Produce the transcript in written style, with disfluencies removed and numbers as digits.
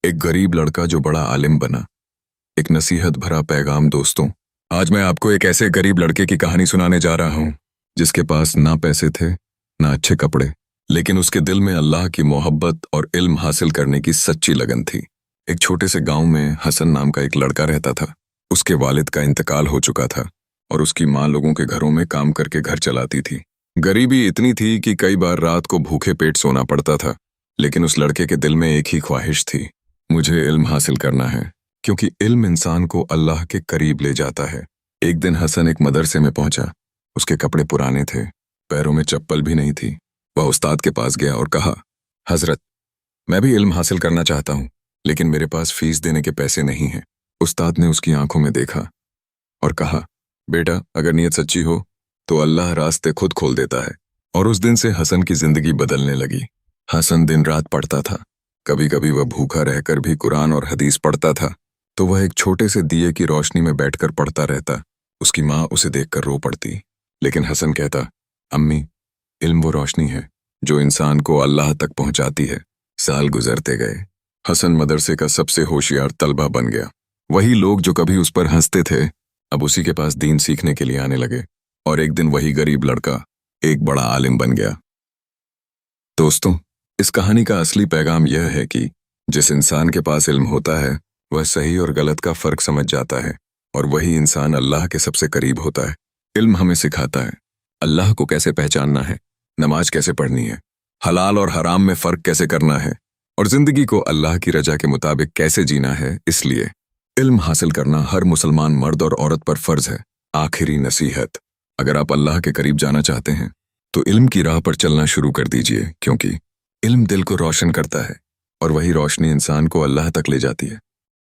एक गरीब लड़का जो बड़ा आलिम बना। एक नसीहत भरा पैगाम। दोस्तों, आज मैं आपको एक ऐसे गरीब लड़के की कहानी सुनाने जा रहा हूं जिसके पास ना पैसे थे ना अच्छे कपड़े, लेकिन उसके दिल में अल्लाह की मोहब्बत और इल्म हासिल करने की सच्ची लगन थी। एक छोटे से गांव में हसन नाम का एक लड़का रहता था। उसके वालिद का इंतकाल हो चुका था और उसकी माँ लोगों के घरों में काम करके घर चलाती थी। गरीबी इतनी थी कि कई बार रात को भूखे पेट सोना पड़ता था, लेकिन उस लड़के के दिल में एक ही ख्वाहिश थी, मुझे इल्म हासिल करना है, क्योंकि इल्म इंसान को अल्लाह के करीब ले जाता है। एक दिन हसन एक मदरसे में पहुंचा। उसके कपड़े पुराने थे, पैरों में चप्पल भी नहीं थी। वह उस्ताद के पास गया और कहा, हजरत, मैं भी इल्म हासिल करना चाहता हूँ, लेकिन मेरे पास फीस देने के पैसे नहीं हैं। उस्ताद ने उसकी आंखों में देखा और कहा, बेटा, अगर नीयत सच्ची हो तो अल्लाह रास्ते खुद खोल देता है। और उस दिन से हसन की जिंदगी बदलने लगी। हसन दिन रात पढ़ता था। कभी कभी वह भूखा रहकर भी कुरान और हदीस पढ़ता था, तो वह एक छोटे से दिए की रोशनी में बैठकर पढ़ता रहता। उसकी माँ उसे देखकर रो पड़ती, लेकिन हसन कहता, अम्मी, इल्म वो रोशनी है जो इंसान को अल्लाह तक पहुंचाती है। साल गुजरते गए। हसन मदरसे का सबसे होशियार तलबा बन गया। वही लोग जो कभी उस पर हंसते थे, अब उसी के पास दीन सीखने के लिए आने लगे। और एक दिन वही गरीब लड़का एक बड़ा आलिम बन गया। दोस्तों, इस कहानी का असली पैगाम यह है कि जिस इंसान के पास इल्म होता है वह सही और गलत का फर्क समझ जाता है, और वही इंसान अल्लाह के सबसे करीब होता है। इल्म हमें सिखाता है अल्लाह को कैसे पहचानना है, नमाज कैसे पढ़नी है, हलाल और हराम में फर्क कैसे करना है, और जिंदगी को अल्लाह की रजा के मुताबिक कैसे जीना है। इसलिए इल्म हासिल करना हर मुसलमान मर्द और औरत पर फर्ज है। आखिरी नसीहत, अगर आप अल्लाह के करीब जाना चाहते हैं तो इल्म की राह पर चलना शुरू कर दीजिए, क्योंकि इल्म दिल को रोशन करता है और वही रोशनी इंसान को अल्लाह तक ले जाती है।